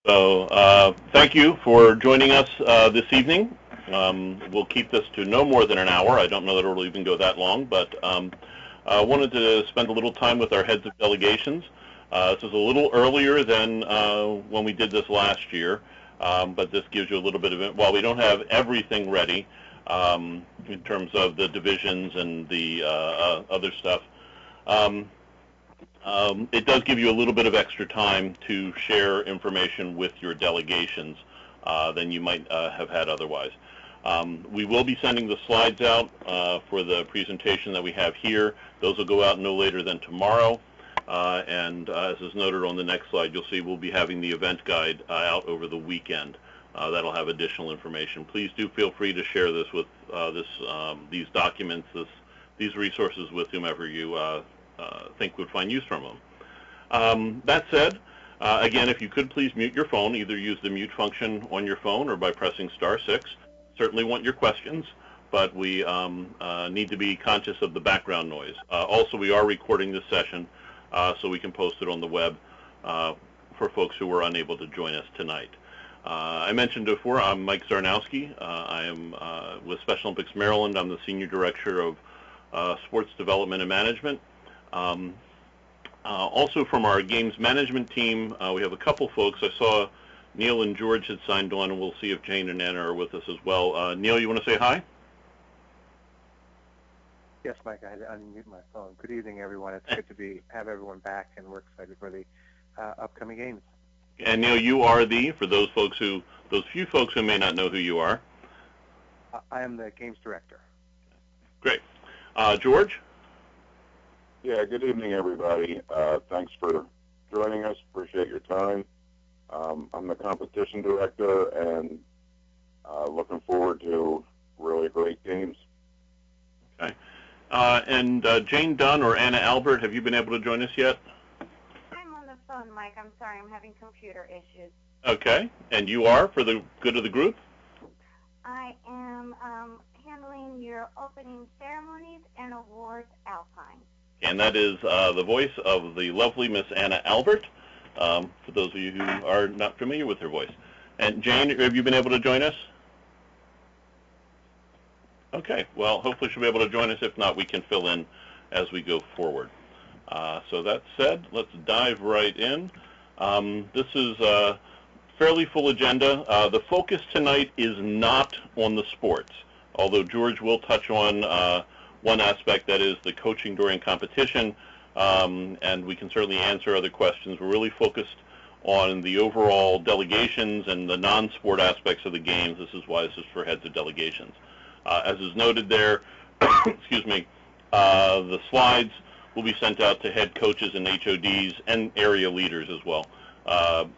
So thank you for joining us this evening. We'll keep this to no more than an hour. I don't know that it'll even go that long, but I wanted to spend a little time with our heads of delegations. This is a little earlier than when we did this last year, but this gives you a little bit of it. While we don't have everything ready in terms of the divisions and the other stuff, it does give you a little bit of extra time to share information with your delegations than you might have had otherwise. We will be sending the slides out for the presentation that we have here. Those will go out no later than tomorrow. And as is noted on the next slide, you'll see we'll be having the event guide out over the weekend. That'll have additional information. Please do feel free to share this with these documents, these resources with whomever you think would find use from them. That said, again, if you could please mute your phone, either use the mute function on your phone or by pressing *6. Certainly want your questions, but we need to be conscious of the background noise. Also, we are recording this session so we can post it on the web for folks who were unable to join us tonight. I mentioned before, I'm Mike Zarnowski. I am with Special Olympics Maryland. I'm the Senior Director of Sports Development and Management. Also from our games management team, we have a couple folks. I saw Neil and George had signed on, and we'll see if Jane and Anna are with us as well. Neil, you want to say hi? Yes, Mike, I had to unmute my phone. Good evening, everyone. It's good to have everyone back, and we're excited for the upcoming games. And Neil, you are for those few folks who may not know who you are. I am the games director. Great. George? Yeah, good evening, everybody. Thanks for joining us. Appreciate your time. I'm the competition director and looking forward to really great games. Okay. And Jane Dunn or Anna Albert, have you been able to join us yet? I'm on the phone, Mike. I'm sorry. I'm having computer issues. Okay. And you are, for the good of the group? I am handling your opening ceremonies and awards Alpine. And that is the voice of the lovely Miss Anna Albert, for those of you who are not familiar with her voice. And Jane, have you been able to join us? Okay, well, hopefully she'll be able to join us. If not, we can fill in as we go forward. So that said, let's dive right in. This is a fairly full agenda. The focus tonight is not on the sports, although George will touch on one aspect, that is the coaching during competition, and we can certainly answer other questions. We're really focused on the overall delegations and the non-sport aspects of the games. This is why this is for heads of delegations. As is noted there, excuse me, the slides will be sent out to head coaches and HODs and area leaders as well.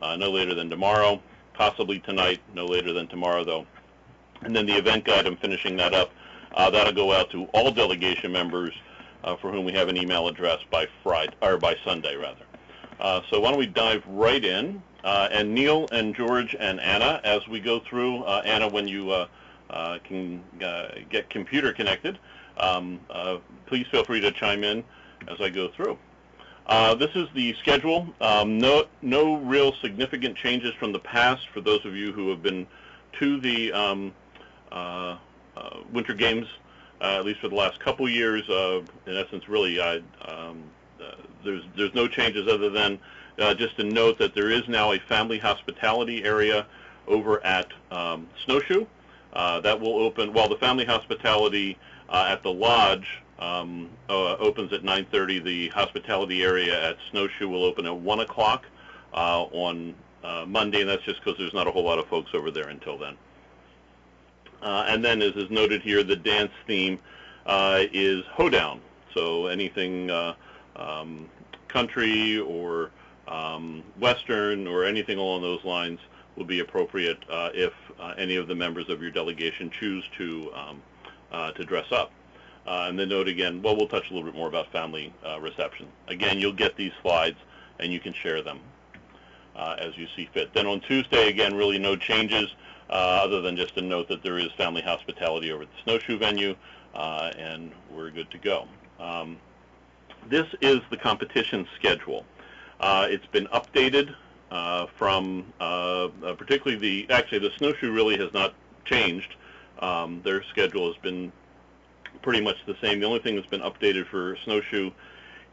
No later than tomorrow, possibly tonight, no later than tomorrow though. And then the event guide, I'm finishing that up. That'll go out to all delegation members for whom we have an email address by Friday, or by Sunday rather. So why don't we dive right in? And Neil and George and Anna, as we go through, Anna, when you can get computer connected, please feel free to chime in as I go through. This is the schedule. No real significant changes from the past for those of you who have been to the Winter Games, at least for the last couple years. In essence, really, there's no changes other than just to note that there is now a family hospitality area over at Snowshoe. That will open, while the family hospitality at the lodge opens at 9:30. The hospitality area at Snowshoe will open at 1 o'clock on Monday, and that's just because there's not a whole lot of folks over there until then. And then, as is noted here, the dance theme is hoedown. So anything country or Western or anything along those lines will be appropriate if any of the members of your delegation choose to dress up. And then note again, well, we'll touch a little bit more about family reception. Again, you'll get these slides and you can share them as you see fit. Then on Tuesday, again, really no changes other than just to note that there is family hospitality over at the Snowshoe venue, and we're good to go. This is the competition schedule. It's been updated from particularly the snowshoe really has not changed. Their schedule has been pretty much the same. The only thing that's been updated for snowshoe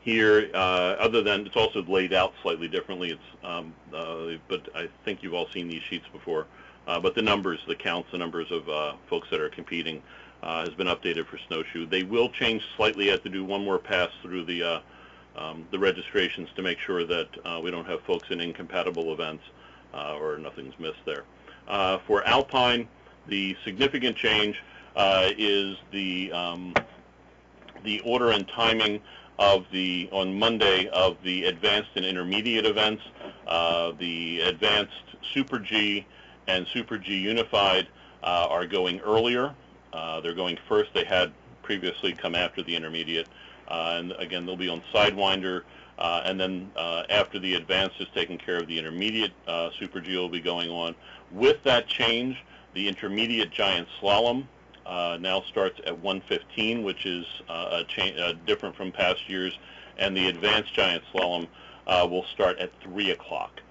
here, other than it's also laid out slightly differently. But I think you've all seen these sheets before. But the numbers, the counts, the numbers of folks that are competing has been updated for snowshoe. They will change slightly. I have to do one more pass through the registrations to make sure that we don't have folks in incompatible events or nothing's missed there. For alpine, the significant change is the order and timing of on Monday of the advanced and intermediate events. The advanced Super G and Super G Unified are going earlier. They're going first. They had previously come after the intermediate. And again, they'll be on Sidewinder. And then after the advanced is taken care of, the intermediate Super G will be going on. With that change, the intermediate giant slalom now starts at 1:15, which is different from past years, and the advanced giant slalom will start at 3 o'clock.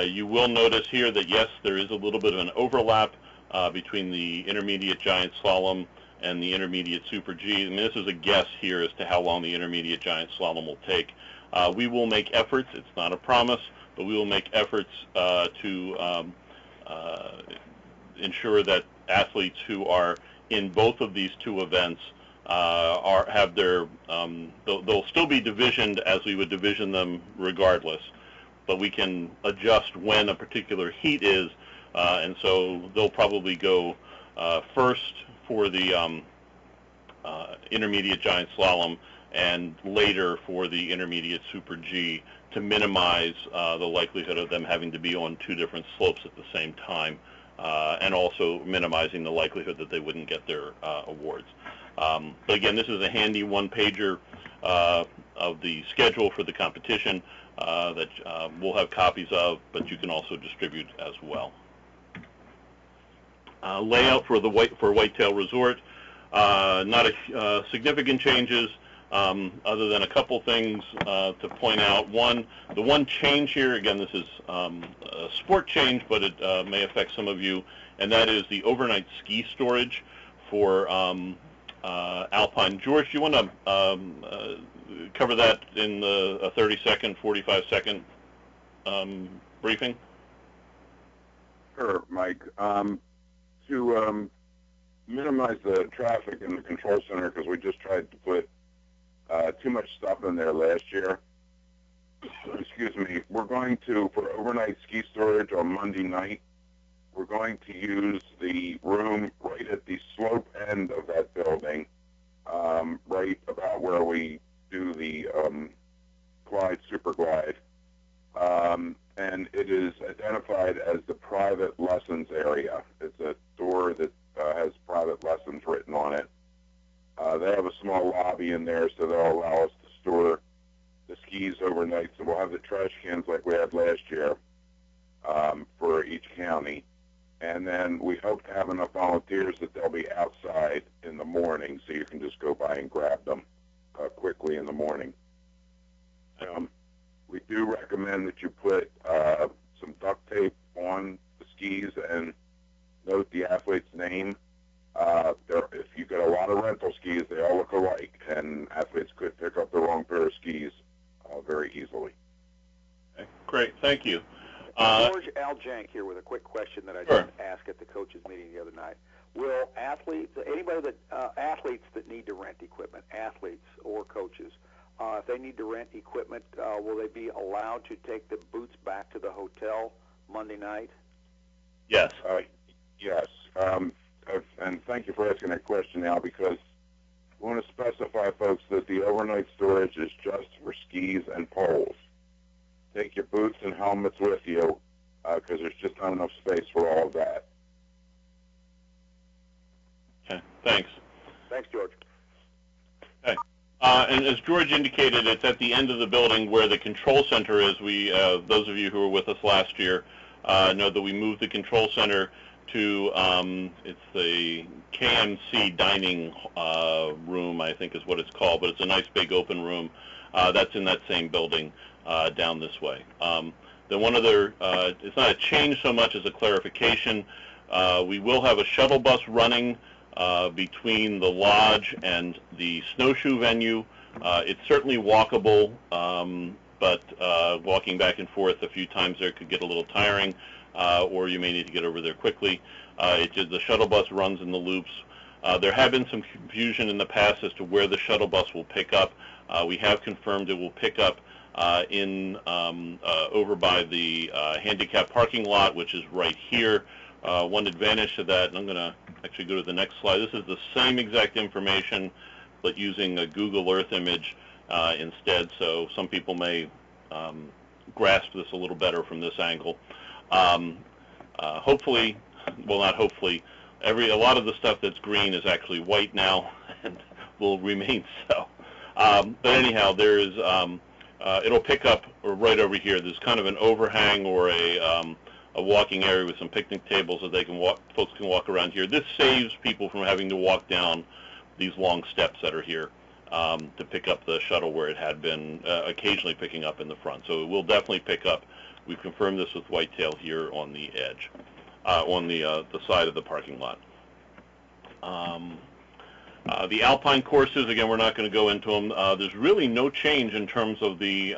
You will notice here that, yes, there is a little bit of an overlap between the intermediate giant slalom and the intermediate Super G. I mean, this is a guess here as to how long the intermediate giant slalom will take. We will make efforts, it's not a promise, but we will make efforts to ensure that athletes who are in both of these two events have their, they'll still be divisioned as we would division them regardless, but we can adjust when a particular heat is, and so they'll probably go first for the intermediate giant slalom and later for the intermediate Super G to minimize the likelihood of them having to be on two different slopes at the same time, and also minimizing the likelihood that they wouldn't get their awards. But again, this is a handy one-pager of the schedule for the competition that we'll have copies of, but you can also distribute as well. Layout for Whitetail Resort, not significant changes, other than a couple things to point out. One, the one change here, again, this is a sport change, but it may affect some of you, and that is the overnight ski storage for Alpine. George, do you want to cover that in a 30-second, 45-second briefing? Sure, Mike. To minimize the traffic in the control center, because we just tried to put too much stuff in there last year. Excuse me. We're going to, for overnight ski storage on Monday night, we're going to use the room right at the slope end of that building, right about where we do the Glide, Super Glide. And it is identified as the private lessons area. It's a door that has private lessons written on it. They have a small lobby in there, so they'll allow us to store the skis overnight. So we'll have the trash cans like we had last year for each county. And then we hope to have enough volunteers that they'll be outside in the morning, so you can just go by and grab them quickly in the morning. We do recommend that you put some duct tape on the skis and note the athlete's name. If you get a lot of rental skis, they all look alike, and athletes could pick up the wrong pair of skis very easily. Okay, great, thank you. George, Al Jank here with a quick question that I Sure. didn't ask at the coaches meeting the other night. Will athletes, athletes that need to rent equipment, athletes or coaches, if they need to rent equipment, will they be allowed to take the boots back to the hotel Monday night? Yes. Yes. And thank you for asking that question, Al, because we want to specify, folks, that the overnight storage is just for skis and poles. Take your boots and helmets with you, because there's just not enough space for all of that. Okay, thanks. Thanks, George. Okay. And as George indicated, it's at the end of the building where the control center is. Those of you who were with us last year know that we moved the control center to, it's the KMC dining room, I think is what it's called, but it's a nice big open room that's in that same building down this way. Then one other, it's not a change so much as a clarification. We will have a shuttle bus running between the lodge and the snowshoe venue. It's certainly walkable, but walking back and forth a few times there could get a little tiring, or you may need to get over there quickly. The shuttle bus runs in the loops. There have been some confusion in the past as to where the shuttle bus will pick up. We have confirmed it will pick up over by the handicap parking lot, which is right here. One advantage to that, and I'm going to actually go to the next slide. This is the same exact information, but using a Google Earth image instead, so some people may grasp this a little better from this angle. Hopefully, well, not hopefully, a lot of the stuff that's green is actually white now and will remain so. But anyhow, there is, it'll pick up right over here. There's kind of an overhang or a walking area with some picnic tables that they can folks can walk around here. This saves people from having to walk down these long steps that are here to pick up the shuttle where it had been occasionally picking up in the front. So it will definitely pick up. We've confirmed this with Whitetail here on the edge, on the side of the parking lot. The Alpine courses, again, we're not going to go into them. There's really no change in terms of the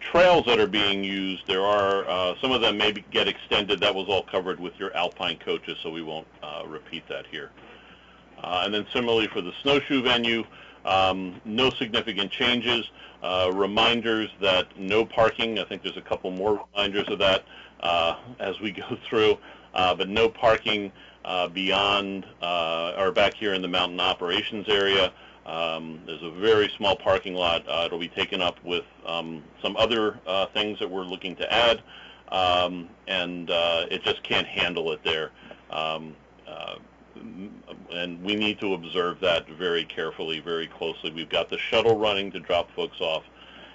trails that are being used. There are some of them may get extended. That was all covered with your Alpine coaches, so we won't repeat that here. And then similarly for the snowshoe venue, no significant changes. Reminders that no parking. I think there's a couple more reminders of that as we go through, but no parking beyond or back here in the mountain operations area. There's a very small parking lot. It'll be taken up with some other things that we're looking to add, and it just can't handle it there. And we need to observe that very carefully, very closely. We've got the shuttle running to drop folks off,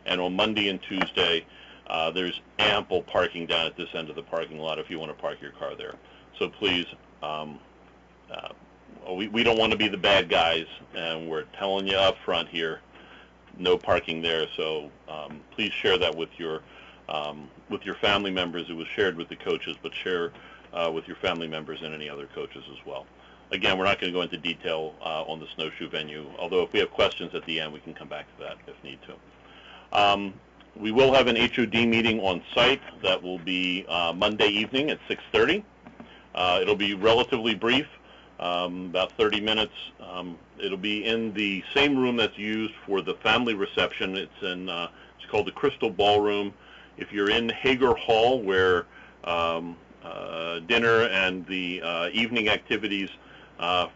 and on Monday and Tuesday, there's ample parking down at this end of the parking lot if you want to park your car there. So please, we don't want to be the bad guys, and we're telling you up front here, no parking there. So please share that with your family members. It was shared with the coaches, but share with your family members and any other coaches as well. Again, we're not going to go into detail on the snowshoe venue, although if we have questions at the end, we can come back to that if need to. We will have an HOD meeting on site. That will be Monday evening at 6:30. It'll be relatively brief, about 30 minutes. It'll be in the same room that's used for the family reception. It's called the Crystal Ballroom. If you're in Hager Hall, where dinner and the evening activities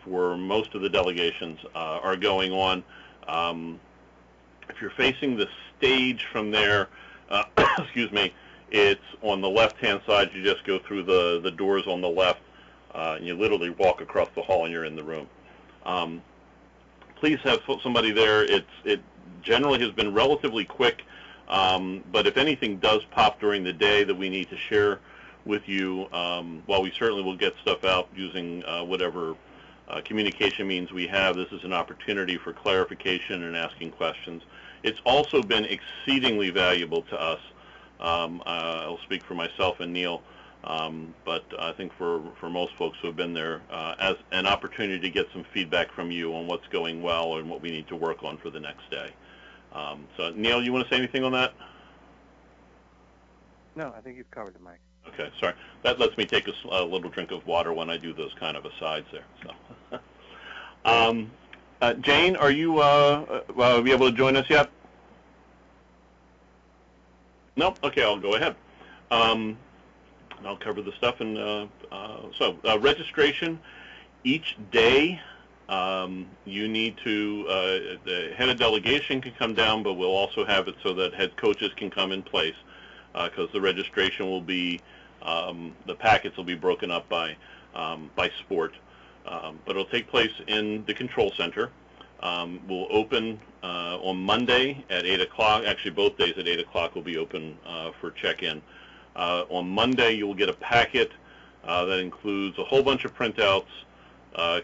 for most of the delegations are going on, if you're facing the stage from there, excuse me, it's on the left-hand side. You just go through the doors on the left, and you literally walk across the hall, and you're in the room. Please have somebody there. It generally has been relatively quick, but if anything does pop during the day that we need to share with you, while we certainly will get stuff out using whatever communication means we have, this is an opportunity for clarification and asking questions. It's also been exceedingly valuable to us. I'll speak for myself and Neil, but I think for most folks who have been there, as an opportunity to get some feedback from you on what's going well and what we need to work on for the next day. So Neil, you want to say anything on that? No, I think you've covered it, Mike. Okay, sorry. That lets me take a little drink of water when I do those kind of asides there. So, Jane, are you be able to join us yet? No? Okay, I'll go ahead. I'll cover the stuff. And so registration, each day you need to, the head of delegation can come down, but we'll also have it so that head coaches can come in place, because the registration will be, the packets will be broken up by sport. But it'll take place in the control center. We'll open on Monday at 8 o'clock. Actually, both days at 8 o'clock will be open for check-in. On Monday, you'll get a packet that includes a whole bunch of printouts,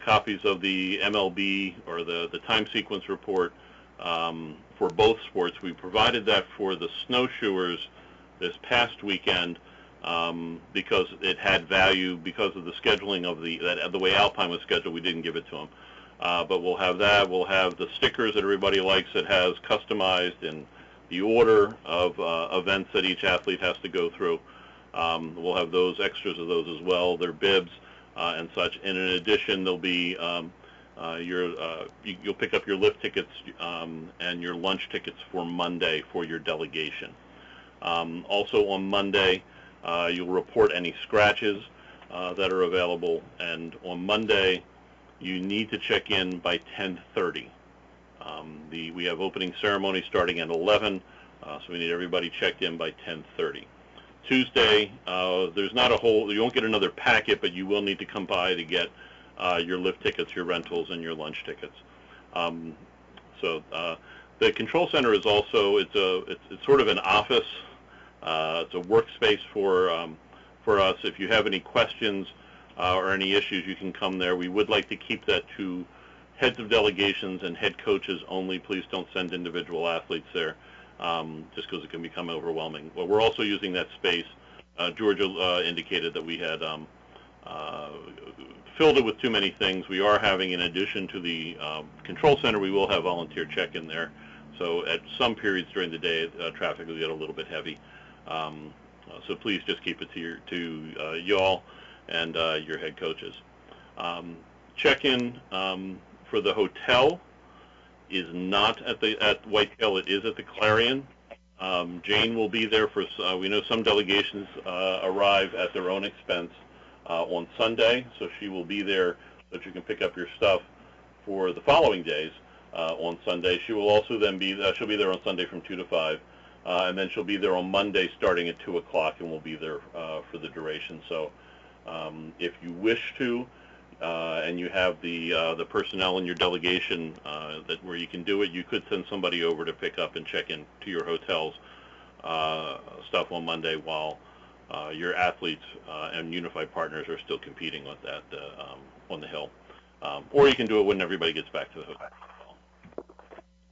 copies of the MLB or the time sequence report for both sports. We provided that for the snowshoers this past weekend because it had value because of the scheduling of the way Alpine was scheduled. We didn't give it to them. But we'll have that. We'll have the stickers that everybody likes that has customized in the order of events that each athlete has to go through. We'll have those extras of those as well. They're bibs and such. And in addition, there'll be you'll pick up your lift tickets and your lunch tickets for Monday for your delegation. Also on Monday, you'll report any scratches that are available. And on Monday, you need to check in by 10:30. We have opening ceremony starting at 11, so we need everybody checked in by 10:30. Tuesday, there's not a whole, you won't get another packet, but you will need to come by to get your lift tickets, your rentals, and your lunch tickets. The control center is also, it's sort of an office. It's a workspace for us. If you have any questions or any issues, you can come there. We would like to keep that to heads of delegations and head coaches only. Please don't send individual athletes there, just because it can become overwhelming. Well, we're also using that space. Georgia indicated that we had filled it with too many things. We are having, in addition to the control center, we will have volunteer check-in there. So at some periods during the day, traffic will get a little bit heavy. So please just keep it to y'all and your head coaches. Check-in for the hotel is not at Whitetail. It is at the Clarion. Jane will be there for. We know some delegations arrive at their own expense on Sunday, so she will be there so that you can pick up your stuff for the following days on Sunday. She will also then be. She'll be there on Sunday from 2 to 5. And then she'll be there on Monday starting at 2 o'clock, and we'll be there for the duration. So if you wish to, and you have the personnel in your delegation where you can do it, you could send somebody over to pick up and check in to your hotel's stuff on Monday while your athletes and unified partners are still competing with that on the hill. Or you can do it when everybody gets back to the hotel.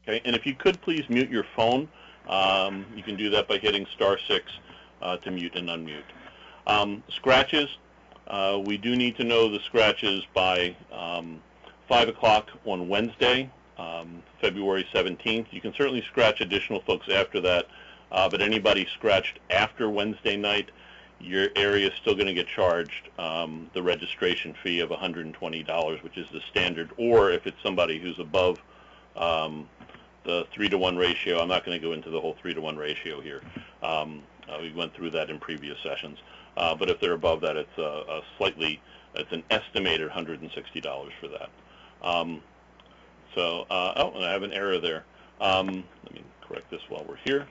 Okay, and if you could please mute your phone. You can do that by hitting *6 to mute and unmute. Scratches, we do need to know the scratches by 5 o'clock on Wednesday, February 17th. You can certainly scratch additional folks after that, but anybody scratched after Wednesday night, your area is still going to get charged the registration fee of $120, which is the standard, or if it's somebody who's above the 3-to-1 ratio. I'm not going to go into the whole 3-to-1 ratio here. We went through that in previous sessions. But if they're above that, it's it's an estimated $160 for that. And I have an error there. Let me correct this while we're here.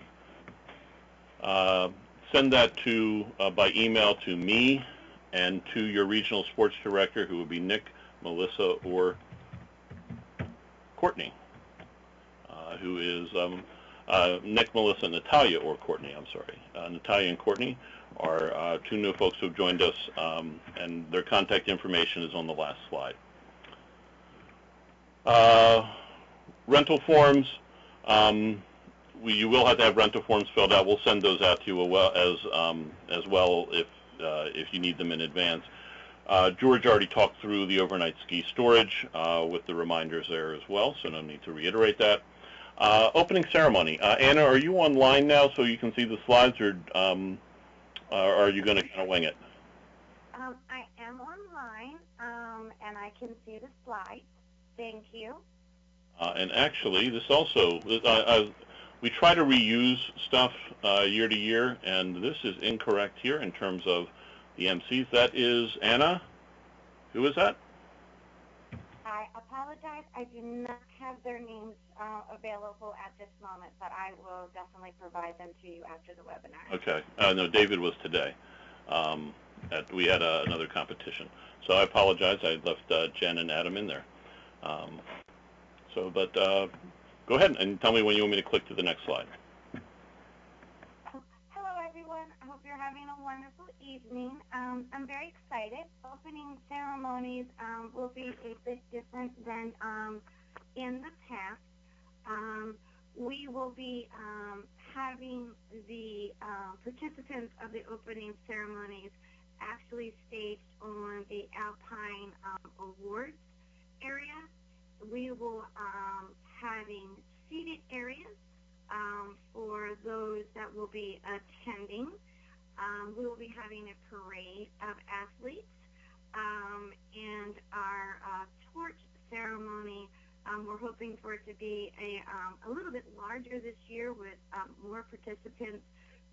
Send that by email to me and to your regional sports director, who would be Nick, Melissa, or Courtney. Who is Nick, Melissa, Natalia, or Courtney, I'm sorry. Natalia and Courtney are two new folks who have joined us, and their contact information is on the last slide. Rental forms, you will have to have rental forms filled out. We'll send those out to you as well if you need them in advance. George already talked through the overnight ski storage with the reminders there as well, so no need to reiterate that. Opening ceremony. Anna, are you online now so you can see the slides, or are you going to kind of wing it? I am online, and I can see the slides. Thank you. And actually, this also, we try to reuse stuff year to year, and this is incorrect here in terms of the MCs. That is Anna. Who is that? I apologize. I do not have their names available at this moment, but I will definitely provide them to you after the webinar. Okay. No, David was today. We had another competition. So I apologize. I left Jen and Adam in there. But go ahead and tell me when you want me to click to the next slide. Hello, everyone. I hope you're having a wonderful evening. I'm very excited. Opening ceremonies will be a bit different than in the past. we will be having the participants of the opening ceremonies actually staged on the Alpine Awards area. We will having seated areas for those that will be attending. We will be having a parade of athletes, and our torch ceremony. We're hoping for it to be a little bit larger this year with more participants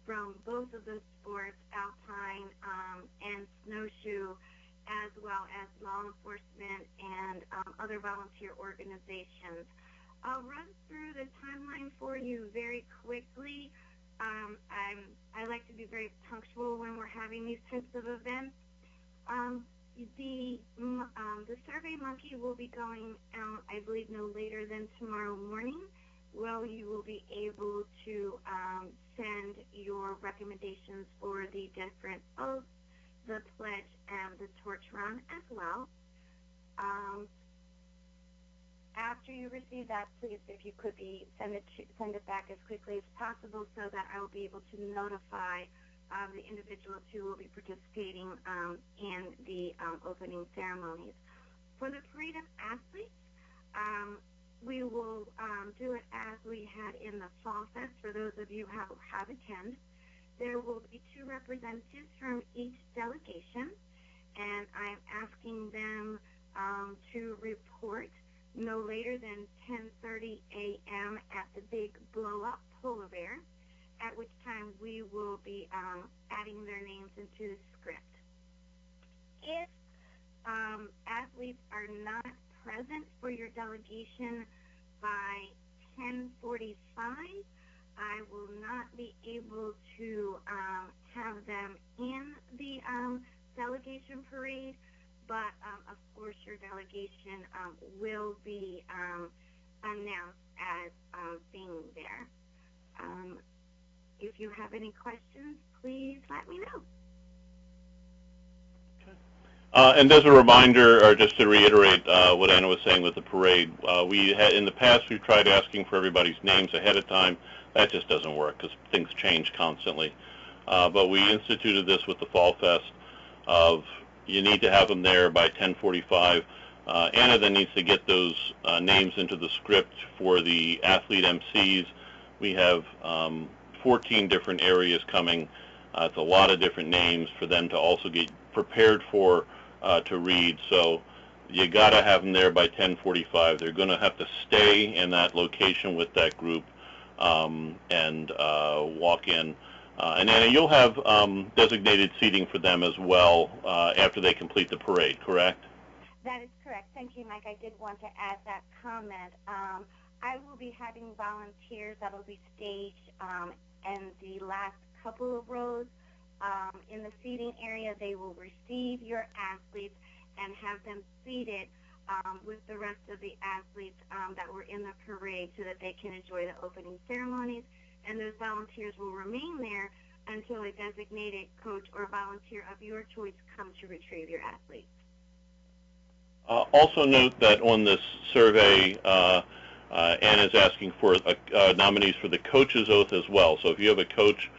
from both of the sports, alpine and snowshoe, as well as law enforcement and other volunteer organizations. I'll run through the timeline for you very quickly. I like to be very punctual when we're having these types of events. The Survey Monkey will be going out, I believe, no later than tomorrow morning. Well, you will be able to send your recommendations for the different oaths, the pledge, and the torch run as well. After you receive that, please, if you could send it back as quickly as possible so that I will be able to notify the individuals who will be participating in the opening ceremonies. For the parade of athletes, we will do it as we had in the Fall Fest for those of you who have attended. There will be 2 representatives from each delegation, and I'm asking them to report no later than 10:30 a.m. at the Big Blow Up Polar Bear, at which time we will be adding their names into the script. If athletes are not present for your delegation by 10:45, I will not be able to have them in the delegation parade, but of course your delegation will be announced as being there. If you have any questions, please let me know. And as a reminder, or just to reiterate what Anna was saying with the parade, in the past we've tried asking for everybody's names ahead of time. That just doesn't work because things change constantly. But we instituted this with the Fall Fest of you need to have them there by 10:45. Anna then needs to get those names into the script for the athlete MCs. We have 14 different areas coming. It's a lot of different names for them to also get prepared for to read. So you got to have them there by 10:45. They're going to have to stay in that location with that group and walk in. And Anna, you'll have designated seating for them as well after they complete the parade, correct? That is correct. Thank you, Mike. I did want to add that comment. I will be having volunteers that will be staged in the last couple of rows. In the seating area, they will receive your athletes and have them seated with the rest of the athletes that were in the parade so that they can enjoy the opening ceremonies. And those volunteers will remain there until a designated coach or volunteer of your choice comes to retrieve your athletes. Also note that on this survey, Anna's asking for nominees for the coach's oath as well. So if you have a coach,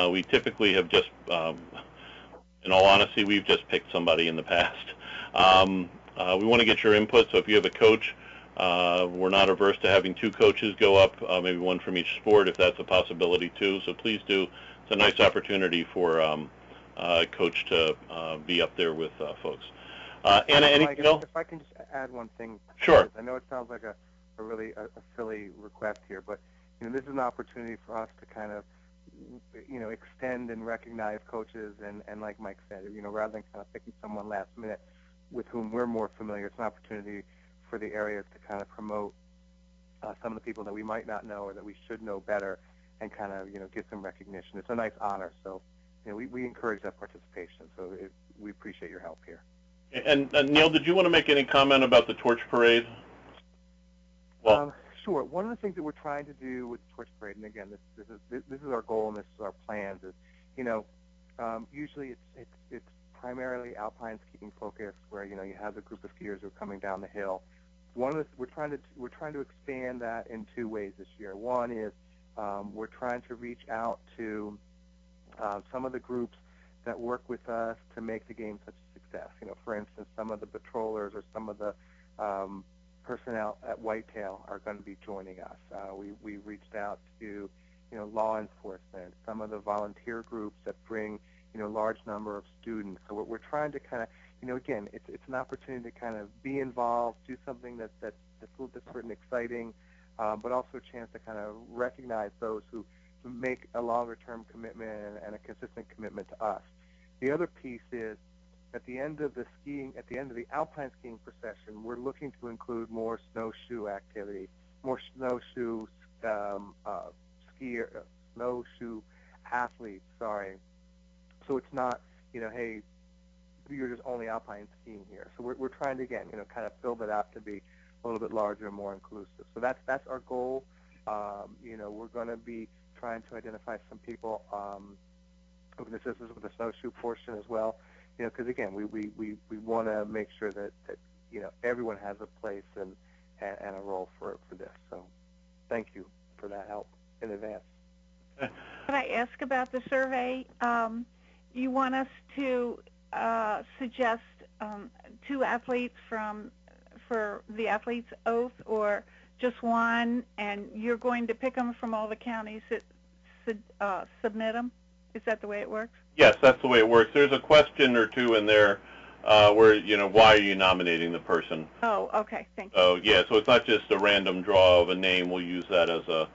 we typically have just, in all honesty, we've just picked somebody in the past. We want to get your input, so if you have a coach, we're not averse to having 2 coaches go up, maybe 1 from each sport if that's a possibility too. So please do. It's a nice opportunity for a coach to be up there with folks. Anna, anything else? If I can just add one thing. Sure. I know it sounds like a really silly request here, but this is an opportunity for us to kind of extend and recognize coaches and like Mike said, rather than kind of picking someone last minute with whom we're more familiar, it's an opportunity for the area to kind of promote some of the people that we might not know or that we should know better and kind of, get some recognition. It's a nice honor, so, we encourage that participation, so we appreciate your help here. And Neil, did you want to make any comment about the torch parade? Well, sure. One of the things that we're trying to do with the torch parade, and again, this is our goal and this is our plans, is usually it's primarily alpine skiing focused, where you have the group of skiers who are coming down the hill we're trying to expand that in two ways this year. One is we're trying to reach out to some of the groups that work with us to make the game such a success. For instance, some of the patrollers or some of the personnel at Whitetail are going to be joining us. We reached out to law enforcement, some of the volunteer groups that bring large number of students. So we're trying to kind of again, it's an opportunity to kind of be involved, do something that's a little different and exciting, but also a chance to kind of recognize those who make a longer-term commitment and a consistent commitment to us. The other piece is at the end of the alpine skiing procession, we're looking to include more snowshoe activity, more snowshoe snowshoe athletes. Sorry. So it's not hey, you're just only alpine skiing here. So we're trying to again kind of build it out to be a little bit larger and more inclusive. So that's our goal. We're going to be trying to identify some people who can assist us with the snowshoe portion as well. Because again, we want to make sure that everyone has a place and a role for this. So thank you for that help in advance. Could I ask about the survey? You want us to suggest 2 athletes for the athlete's oath, or just one, and you're going to pick them from all the counties that submit them? Is that the way it works? Yes, that's the way it works. There's a question or two in there where, why are you nominating the person? Oh, okay. Thank you. So, yeah, so it's not just a random draw of a name. We'll use that as a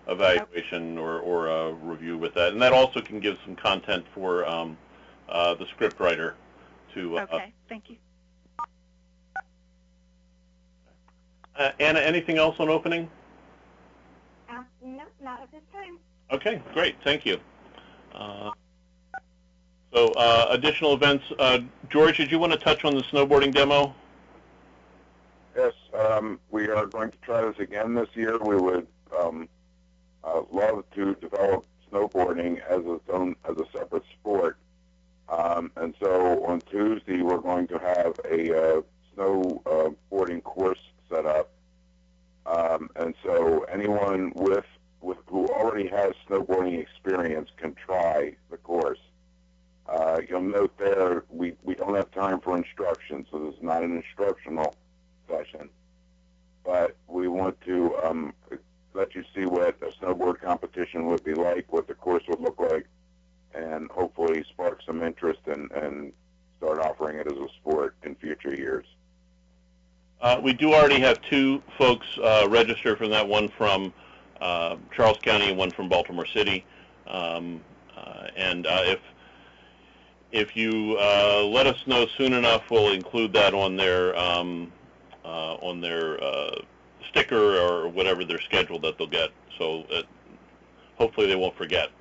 evaluation or a review with that. And that also can give some content for the script writer to... okay, thank you. Anna, anything else on opening? No, not at this time. Okay, great. Thank you. So additional events. George, did you want to touch on the snowboarding demo? Yes, we are going to try this again this year. We would love to develop snowboarding as a separate sport. And so on Tuesday, we're going to have a snowboarding course set up. And so anyone who already has snowboarding experience can try the course. You'll note there we don't have time for instruction, so this is not an instructional session. But we want to let you see what a snowboard competition would be like, what the course would look like, and hopefully spark some interest and start offering it as a sport in future years. We do already have 2 folks registered from that, one from Charles County and one from Baltimore City. And if you let us know soon enough, we'll include that on their sticker or whatever their schedule that they'll get. So hopefully they won't forget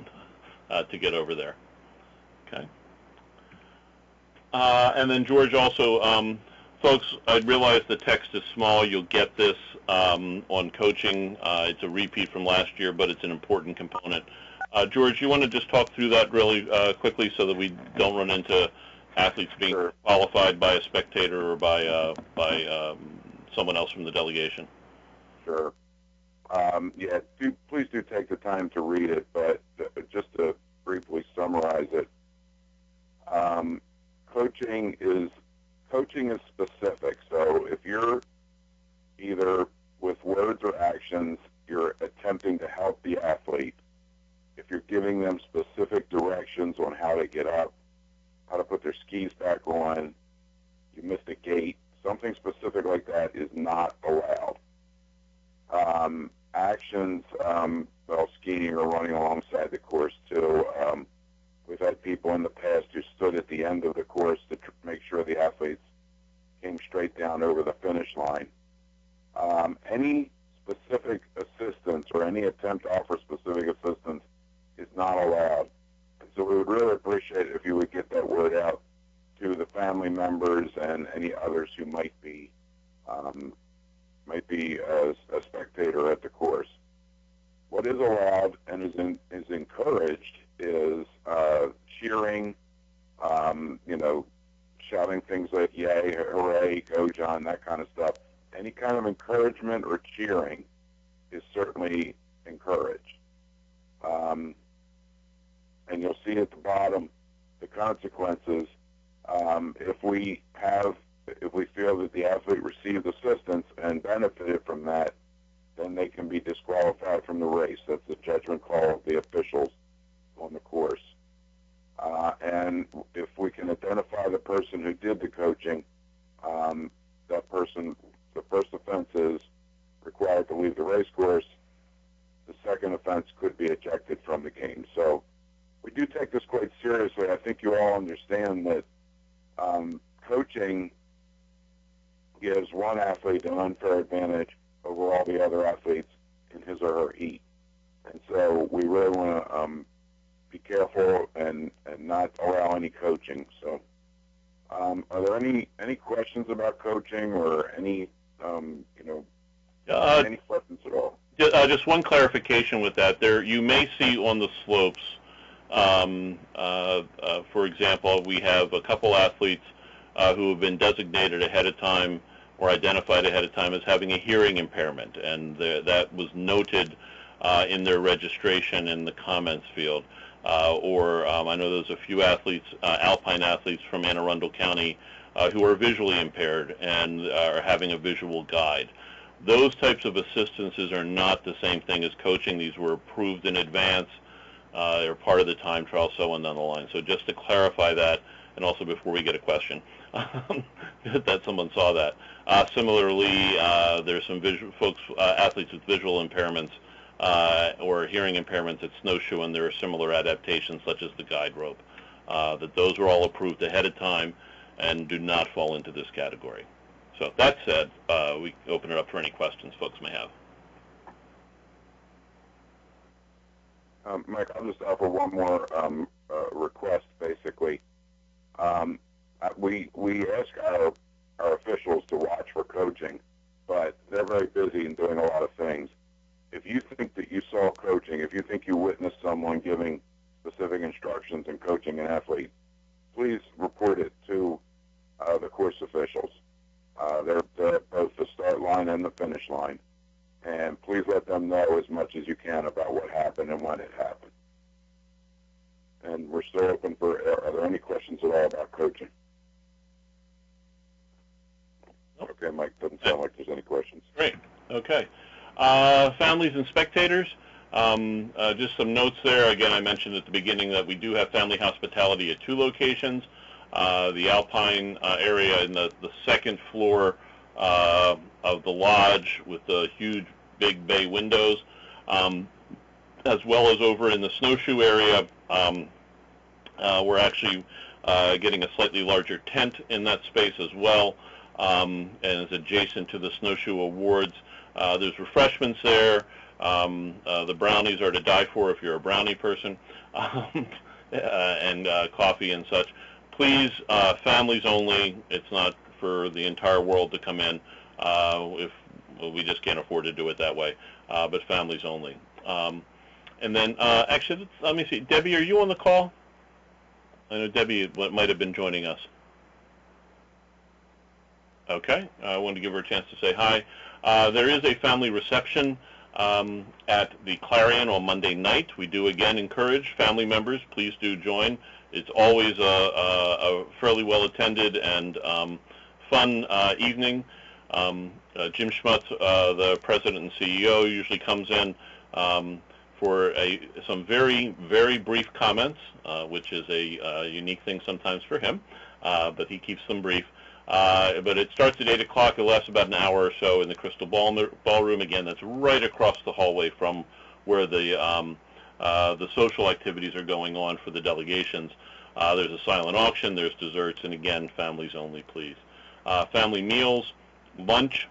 to get over there. Okay. And then George also, folks, I realize the text is small. You'll get this on coaching. It's a repeat from last year, but it's an important component. George, you want to just talk through that really quickly so that we don't run into athletes being Sure. qualified by a spectator or by someone else from the delegation? Sure. Yeah, please do take the time to read it, but just to briefly summarize it, coaching is specific. So if you're either with words or actions, you're attempting to help the athlete. If you're giving them specific directions on how to get up, how to put their skis back on, you missed a gate, something specific like that is not allowed. Actions, well, skiing or running alongside the course too. We've had people in the past who stood at the end of the course to make sure the athletes came straight down over the finish line. Any specific assistance or any attempt to offer specific assistance is not allowed. So we would really appreciate it if you would get that word out to the family members and any others who might be a spectator at the course. What is allowed and is encouraged is cheering, shouting things like "Yay!" "Hooray!" "Go John!" that kind of stuff any kind of encouragement or cheering is certainly encouraged. And you'll see at the bottom the consequences. If we feel that the athlete received assistance and benefited from that, then they can be disqualified from the race. That's the judgment call of the officials on the course. And if we can identify the person who did the coaching, that person, the first offense is required to leave the race course. The second offense could be ejected from the game. So we do take this quite seriously. I think you all understand that coaching gives one athlete an unfair advantage over all the other athletes in his or her heat. And so we really want to be careful and not allow any coaching. So are there any questions about coaching or any, any questions at all? Just one clarification with that. There, you may see on the slopes, for example, we have a couple athletes who have been designated ahead of time or identified ahead of time as having a hearing impairment, and that was noted in their registration in the comments field. I know there's a few athletes, alpine athletes from Anne Arundel County, who are visually impaired and are having a visual guide. Those types of assistances are not the same thing as coaching. These were approved in advance. They're part of the time trial, so on down the line. So just to clarify that, and also before we get a question, that someone saw that. Similarly, there's some athletes with visual impairments or hearing impairments at snowshoe, and there are similar adaptations such as the guide rope. That those are all approved ahead of time and do not fall into this category. So that said, we open it up for any questions folks may have. Mike, I'll just offer one more request, basically. We ask our officials to watch for coaching, but they're very busy and doing a lot of things. If you think that you saw coaching, if you think you witnessed someone giving specific instructions and coaching an athlete, please report it to the course officials. They're both the start line and the finish line. And please let them know as much as you can about what happened and when it happened. And we're still open for, are there any questions at all about coaching? Okay, Mike, doesn't sound like there's any questions. Great, okay. Families and spectators, just some notes there. Again, I mentioned at the beginning that we do have family hospitality at 2 locations. The Alpine area in the second floor of the lodge with the huge big bay windows, as well as over in the snowshoe area. We're actually getting a slightly larger tent in that space as well, and it's adjacent to the Snowshoe Awards. There's refreshments there. The brownies are to die for if you're a brownie person, and coffee and such. Please, families only. It's not for the entire world to come in. We just can't afford to do it that way, but families only. And then, actually, let me see. Debbie, are you on the call? I know Debbie might have been joining us. Okay, I wanted to give her a chance to say hi. There is a family reception at the Clarion on Monday night. We do again encourage family members, please do join. It's always a fairly well attended and fun evening. Jim Schmutz, the president and CEO, usually comes in for some very, very brief comments, which is a unique thing sometimes for him, but he keeps them brief. But it starts at 8 o'clock. It lasts about an hour or so in the Crystal Ballroom. Again, that's right across the hallway from where the social activities are going on for the delegations. There's a silent auction. There's desserts, and again, families only, please. Family meals, lunch,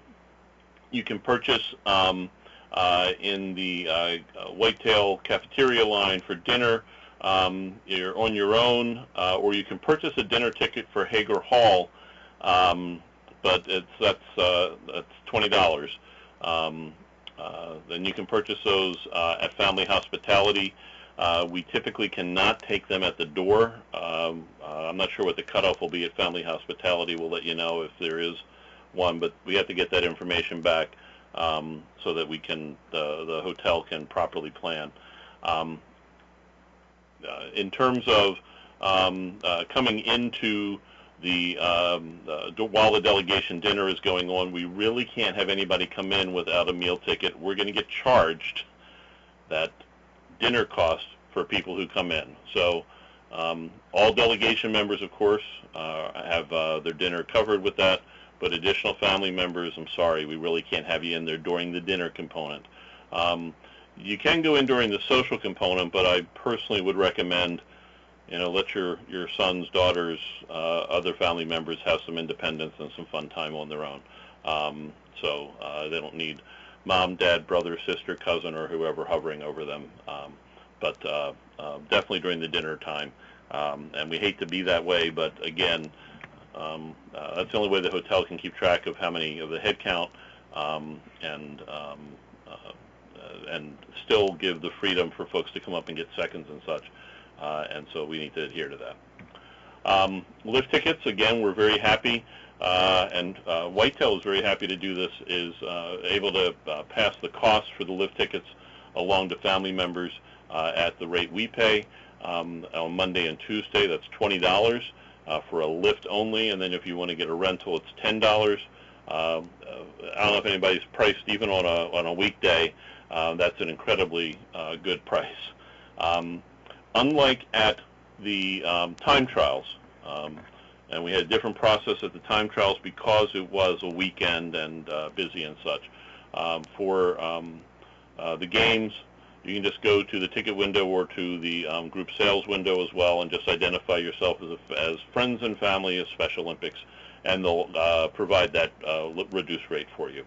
you can purchase in the Whitetail cafeteria line for dinner. You're on your own, or you can purchase a dinner ticket for Hager Hall. But that's $20. Then you can purchase those at Family Hospitality. We typically cannot take them at the door. I'm not sure what the cutoff will be at Family Hospitality. We'll let you know if there is one, but we have to get that information back so that we can the hotel can properly plan. In terms of coming into the while the delegation dinner is going on, we really can't have anybody come in without a meal ticket. We're going to get charged that dinner cost for people who come in. So all delegation members, of course, have their dinner covered with that, but additional family members, I'm sorry, we really can't have you in there during the dinner component. You can go in during the social component, but I personally would recommend, let your sons, daughters, other family members have some independence and some fun time on their own. So they don't need mom, dad, brother, sister, cousin, or whoever hovering over them. But definitely during the dinner time. And we hate to be that way, but again, that's the only way the hotel can keep track of how many of the head count and still give the freedom for folks to come up and get seconds and such. And so we need to adhere to that. Lift tickets, again, we're very happy, and Whitetail is very happy to do this, is able to pass the cost for the lift tickets along to family members at the rate we pay. On Monday and Tuesday, that's $20 for a lift only, and then if you want to get a rental, it's $10. I don't know if anybody's priced even on a weekday. That's an incredibly good price. Unlike at the time trials, and we had a different process at the time trials because it was a weekend and busy and such. For the games, you can just go to the ticket window or to the group sales window as well and just identify yourself as friends and family of Special Olympics, and they'll provide that reduced rate for you.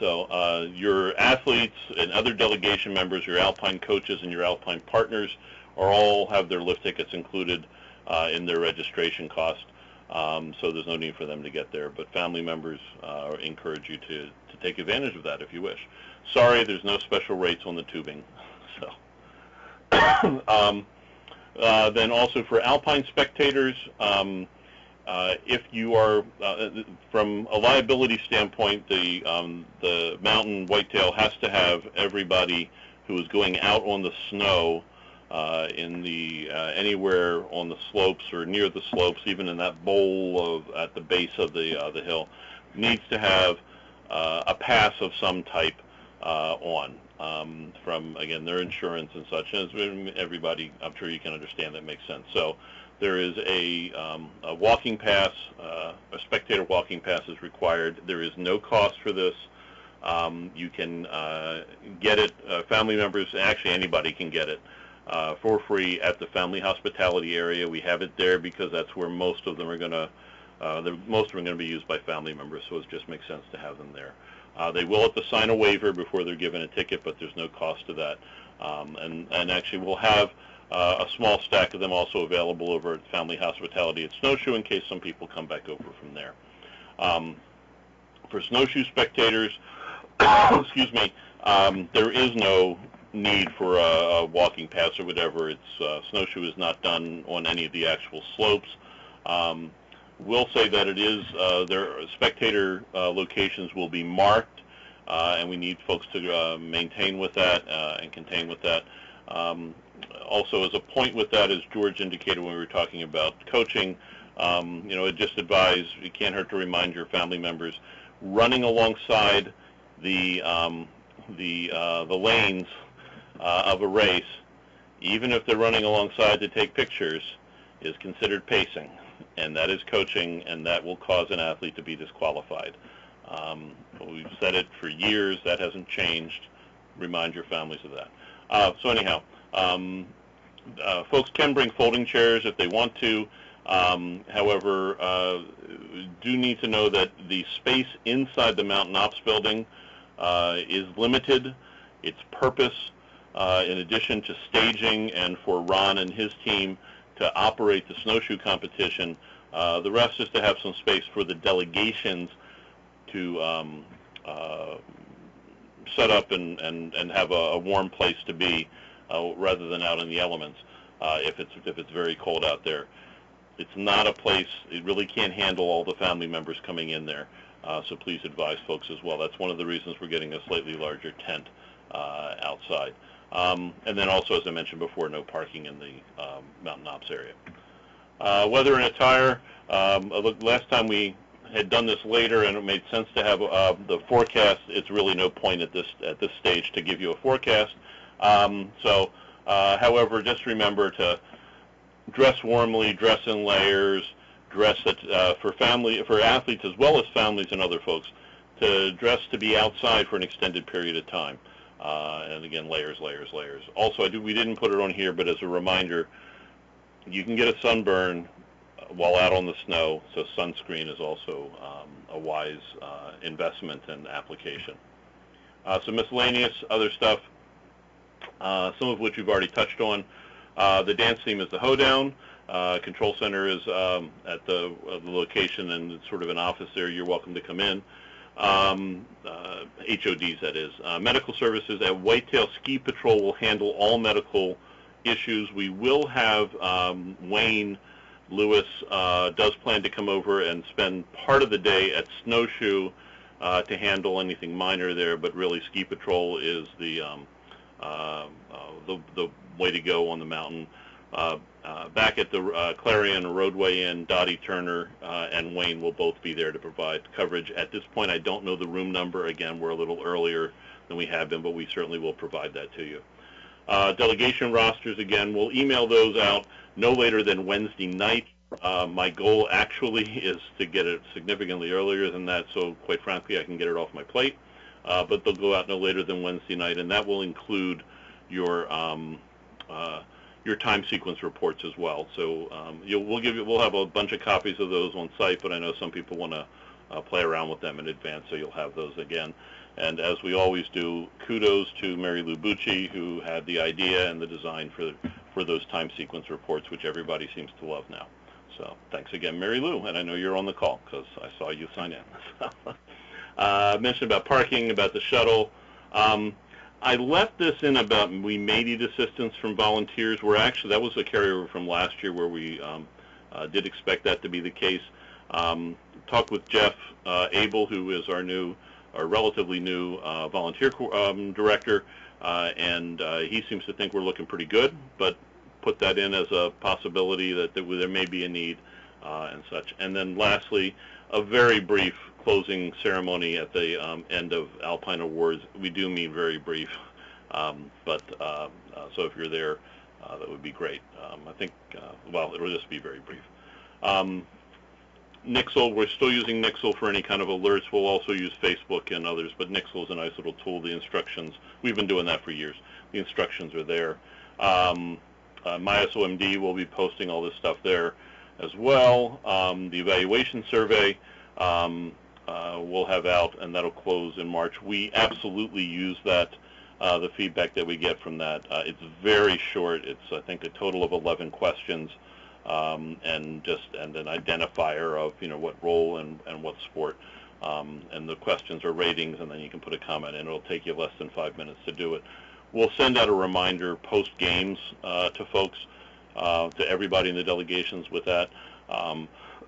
So your athletes and other delegation members, your Alpine coaches and your Alpine partners are all have their lift tickets included in their registration cost. So there's no need for them to get there. But family members encourage you to take advantage of that if you wish. Sorry, there's no special rates on the tubing. So then also for Alpine spectators, if you are, from a liability standpoint, the mountain whitetail has to have everybody who is going out on the snow in the anywhere on the slopes or near the slopes, even in that bowl at the base of the hill, needs to have a pass of some type on from, again, their insurance and such. As everybody, I'm sure you can understand, that makes sense. So there is a walking pass, a spectator walking pass is required. There is no cost for this. You can get it, family members, actually anybody can get it for free at the family hospitality area. We have it there because that's where most of them are going to, be used by family members, so it just makes sense to have them there. They will have to sign a waiver before they're given a ticket, but there's no cost to that. And actually we'll have a small stack of them also available over at Family Hospitality at Snowshoe in case some people come back over from there. For Snowshoe spectators, excuse me, there is no need for a walking pass or whatever. It's Snowshoe is not done on any of the actual slopes. We'll say that it is, their spectator locations will be marked, and we need folks to maintain with that and contain with that. Also, as a point with that, as George indicated when we were talking about coaching, just advise, it can't hurt to remind your family members, running alongside the lanes of a race, even if they're running alongside to take pictures, is considered pacing, and that is coaching, and that will cause an athlete to be disqualified. We've said it for years. That hasn't changed. Remind your families of that. So anyhow, folks can bring folding chairs if they want to. However, do need to know that the space inside the Mountain Ops building is limited. Its purpose, in addition to staging and for Ron and his team to operate the snowshoe competition, the rest is to have some space for the delegations to set up and have a warm place to be rather than out in the elements if it's very cold out there. It's not a place, it really can't handle all the family members coming in there. So please advise folks as well. That's one of the reasons we're getting a slightly larger tent outside. And then also, as I mentioned before, no parking in the Mountain Ops area. Weather and attire, last time we had done this later and it made sense to have the forecast. It's really no point at this stage to give you a forecast. However, just remember to dress warmly, dress in layers, dress for athletes as well as families and other folks, to dress to be outside for an extended period of time. And again, layers, layers, layers. Also, we didn't put it on here, but as a reminder, you can get a sunburn while out on the snow, so sunscreen is also a wise investment and application. Some miscellaneous other stuff, some of which we've already touched on. The dance theme is the hoedown. Control center is at the location, and it's sort of an office there. You're welcome to come in. HODs, that is. Medical services at Whitetail Ski Patrol will handle all medical issues. We will have Wayne Lewis does plan to come over and spend part of the day at Snowshoe to handle anything minor there, but really Ski Patrol is the way to go on the mountain. Back at the Clarion Roadway Inn, Dottie Turner and Wayne will both be there to provide coverage. At this point, I don't know the room number. Again, we're a little earlier than we have been, but we certainly will provide that to you. Delegation rosters, again, we'll email those out no later than Wednesday night. My goal actually is to get it significantly earlier than that, so quite frankly, I can get it off my plate. But they'll go out no later than Wednesday night, and that will include your time sequence reports as well. So we'll have a bunch of copies of those on site, but I know some people want to play around with them in advance, so you'll have those again. And as we always do, kudos to Mary Lou Bucci, who had the idea and the design for those time sequence reports, which everybody seems to love now. So thanks again, Mary Lou, and I know you're on the call because I saw you sign in. I mentioned about parking, about the shuttle. I left this in about we may need assistance from volunteers. That was a carryover from last year where we did expect that to be the case. Talked with Jeff Abel, who is our relatively new volunteer director, and he seems to think we're looking pretty good, but put that in as a possibility that there may be a need and such. And then lastly, a very brief closing ceremony at the end of Alpine Awards. We do mean very brief, so if you're there, that would be great. I think, it'll just be very brief. Nixle, we're still using Nixle for any kind of alerts. We'll also use Facebook and others, but Nixle is a nice little tool. The instructions, we've been doing that for years. The instructions are there. MySOMD will be posting all this stuff there as well. The evaluation survey we'll have out, and that'll close in March. We absolutely use that, the feedback that we get from that. It's very short. It's, I think, a total of 11 questions. And an identifier of what role and what sport, and the questions are ratings, and then you can put a comment in. It'll take you less than 5 minutes to do it. We'll send out a reminder post games to folks, to everybody in the delegations with that.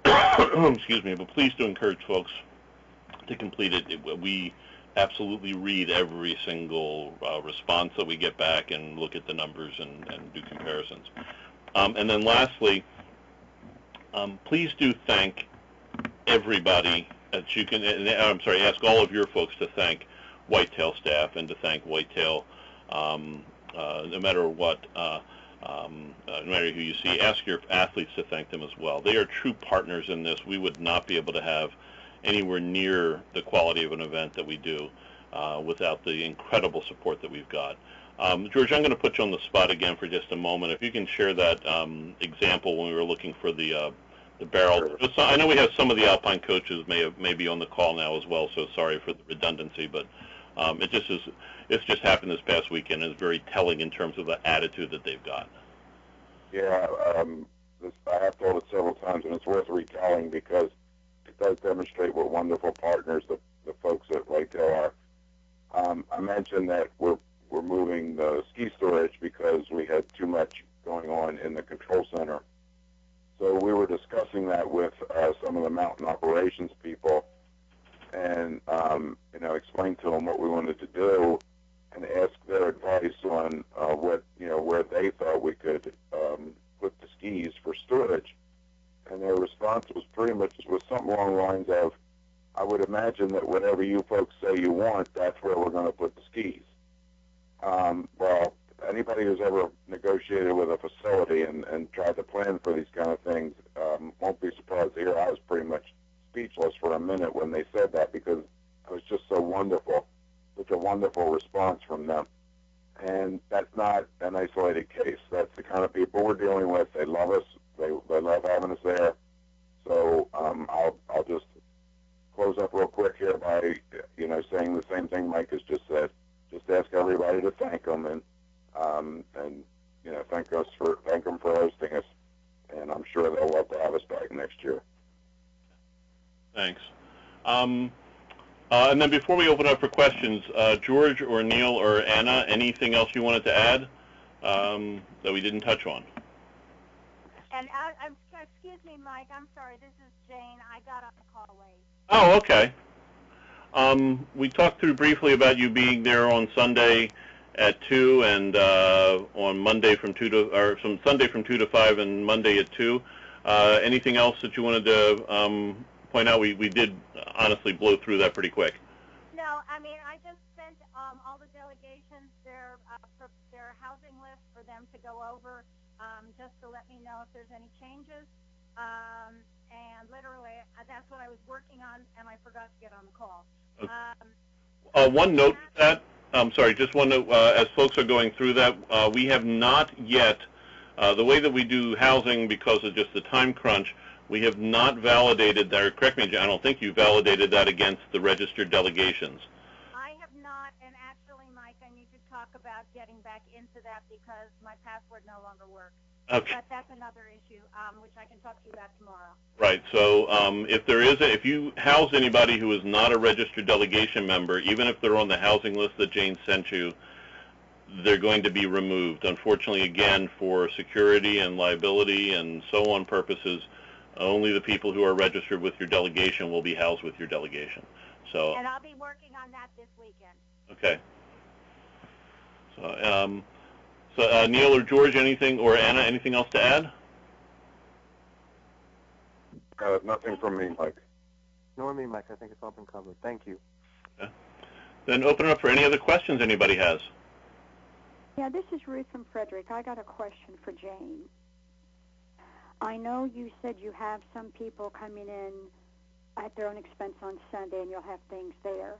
Excuse me, but please do encourage folks to complete it. We absolutely read every single response that we get back and look at the numbers and do comparisons. And then lastly, please do thank everybody that you can, ask all of your folks to thank Whitetail staff and to thank Whitetail, no matter what, no matter who you see. Ask your athletes to thank them as well. They are true partners in this. We would not be able to have anywhere near the quality of an event that we do without the incredible support that we've got. George, I'm going to put you on the spot again for just a moment. If you can share that example when we were looking for the barrel. Sure. I know we have some of the Alpine coaches may be on the call now as well, so sorry for the redundancy, but it's just happened this past weekend, and it's very telling in terms of the attitude that they've got. Yeah, I have told it several times, and it's worth retelling because it does demonstrate what wonderful partners the folks at Whitetail are. I mentioned that we're moving the ski storage because we had too much going on in the control center. So we were discussing that with some of the mountain operations people, and explained to them what we wanted to do, and ask their advice on where they thought we could put the skis for storage. And their response was pretty much something along the lines of, I would imagine that whatever you folks say you want, that's where we're going to put the skis. Well, anybody who's ever negotiated with a facility and tried to plan for these kind of things won't be surprised to hear I was pretty much speechless for a minute when they said that, because it was just so wonderful, such a wonderful response from them. And that's not an isolated case. That's the kind of people we're dealing with. They love us. They love having us there. So I'll just close up real quick here by saying the same thing Mike has just said. Just ask everybody to thank them and thank them for hosting us. And I'm sure they'll love to have us back next year. Thanks. And then before we open up for questions, George or Neil or Anna, anything else you wanted to add that we didn't touch on? And excuse me, Mike, I'm sorry, this is Jane. I got on the call late. Oh, okay. We talked through briefly about you being there on Sunday at 2 and on Monday from 2 to, or some Sunday from 2 to 5 and Monday at 2. Anything else that you wanted to point out? We did honestly blow through that pretty quick. No, I mean, I just sent all the delegations their housing list for them to go over, just to let me know if there's any changes. And literally, that's what I was working on, and I forgot to get on the call. One note that, I'm sorry, just one note, as folks are going through that, we have not yet, the way that we do housing because of just the time crunch, we have not validated that, or correct me, I don't think you validated that against the registered delegations. I have not, and actually, Mike, I need to talk about getting back into that because my password no longer works. Okay. But that's another issue, which I can talk to you about tomorrow. Right. So if you house anybody who is not a registered delegation member, even if they're on the housing list that Jane sent you, they're going to be removed. Unfortunately, again, for security and liability and so on purposes, only the people who are registered with your delegation will be housed with your delegation. So. And I'll be working on that this weekend. Okay. So, Neil or George, anything, or Anna, anything else to add? Nothing from me, Mike. Nor me, Mike. I think it's all been covered. Thank you. Okay. Then open it up for any other questions anybody has. Yeah, this is Ruth from Frederick. I got a question for Jane. I know you said you have some people coming in at their own expense on Sunday, and you'll have things there.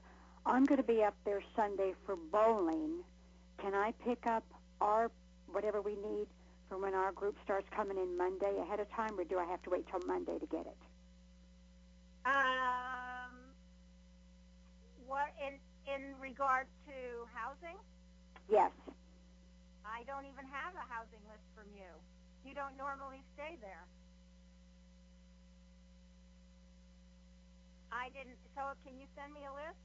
I'm going to be up there Sunday for bowling. Can I pick up our whatever we need for when our group starts coming in Monday ahead of time, or do I have to wait till Monday to get it? What in regard to housing? Yes. I don't even have a housing list from you. You don't normally stay there. I didn't. So can you send me a list?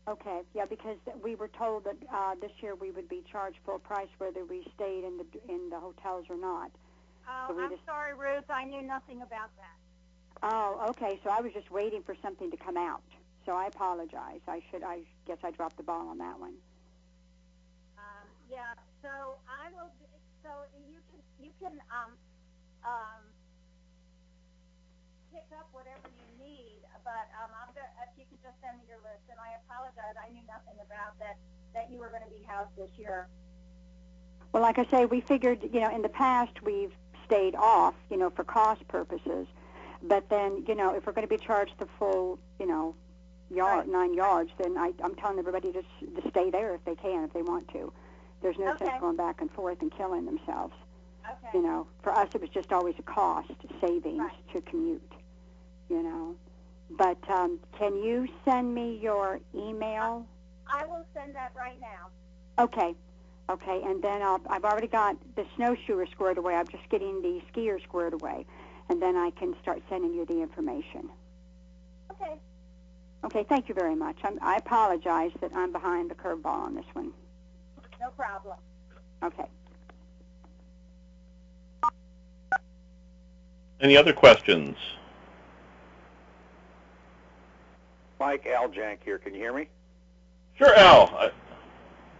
Okay, yeah, because we were told that this year we would be charged full price whether we stayed in the hotels or not. Oh, so I'm sorry, Ruth. I knew nothing about that. Oh, okay. So I was just waiting for something to come out. So I apologize. I guess I dropped the ball on that one. Yeah. So I will. So you can pick up whatever you need, but if you could just send me your list, and I apologize, I knew nothing about that you were going to be housed this year. Well, like I say, we figured, in the past we've stayed off, for cost purposes, but then, if we're going to be charged the full, Right. 9 yards, then I'm telling everybody to stay there if they can, if they want to. There's no sense going back and forth and killing themselves. Okay. For us it was just always a cost savings to commute, But can you send me your email? I will send that right now. Okay, and then I've already got the snowshoer squared away. I'm just getting the skier squared away, and then I can start sending you the information. Okay. Okay, thank you very much. I apologize that I'm behind the curveball on this one. No problem. Okay. Any other questions? Mike, Al Jank here. Can you hear me? Sure, Al.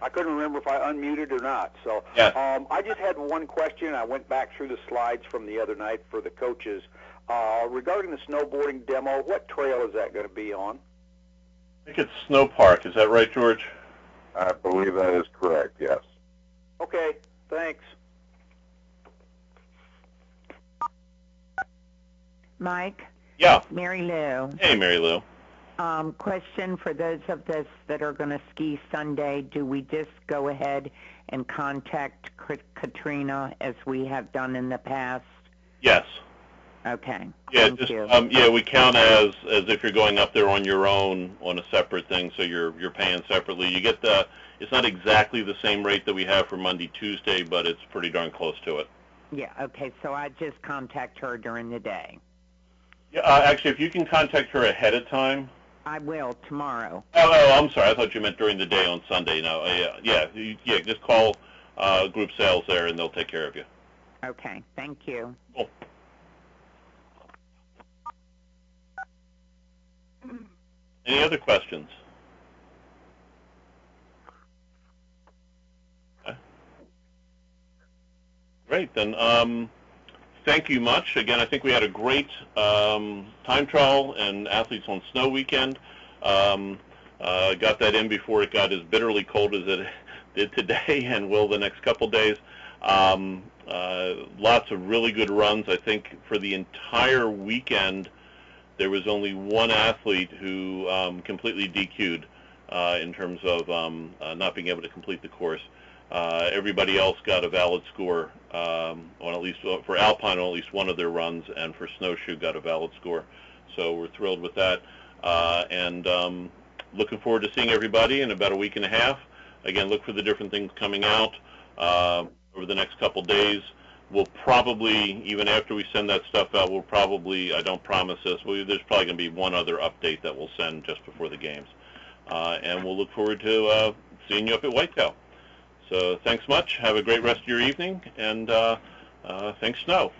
I couldn't remember if I unmuted or not. So Yes. I just had one question. I went back through the slides from the other night for the coaches. Regarding the snowboarding demo, what trail is that going to be on? I think it's Snow Park. Is that right, George? I believe that is correct, yes. Okay, thanks. Mike? Yeah. Mary Lou. Hey, Mary Lou. Question for those of us that are going to ski Sunday. Do we just go ahead and contact Katrina as we have done in the past? Yes. Okay. Yeah, Thank you. yeah, we count as if you're going up there on your own on a separate thing, so you're paying separately. You get it's not exactly the same rate that we have for Monday, Tuesday, but it's pretty darn close to it. Yeah, okay, so I just contact her during the day. Yeah, actually, if you can contact her ahead of time. I will tomorrow. Oh, I'm sorry. I thought you meant during the day on Sunday. No, yeah, just call group sales there, and they'll take care of you. Okay, thank you. Cool. Any other questions? Okay. Great, then thank you much. Again, I think we had a great time trial and athletes on snow weekend. Got that in before it got as bitterly cold as it did today and will the next couple days. Lots of really good runs. I think for the entire weekend, there was only one athlete who completely DQ'd in terms of not being able to complete the course. Everybody else got a valid score on at least for Alpine on at least one of their runs, and for snowshoe got a valid score. So we're thrilled with that, and looking forward to seeing everybody in about a week and a half. Again, look for the different things coming out over the next couple days. We'll probably, even after we send that stuff out, we'll probably, I don't promise this, there's probably going to be one other update that we'll send just before the games. And we'll look forward to seeing you up at Whitetail. So thanks much. Have a great rest of your evening, and thanks, Snow.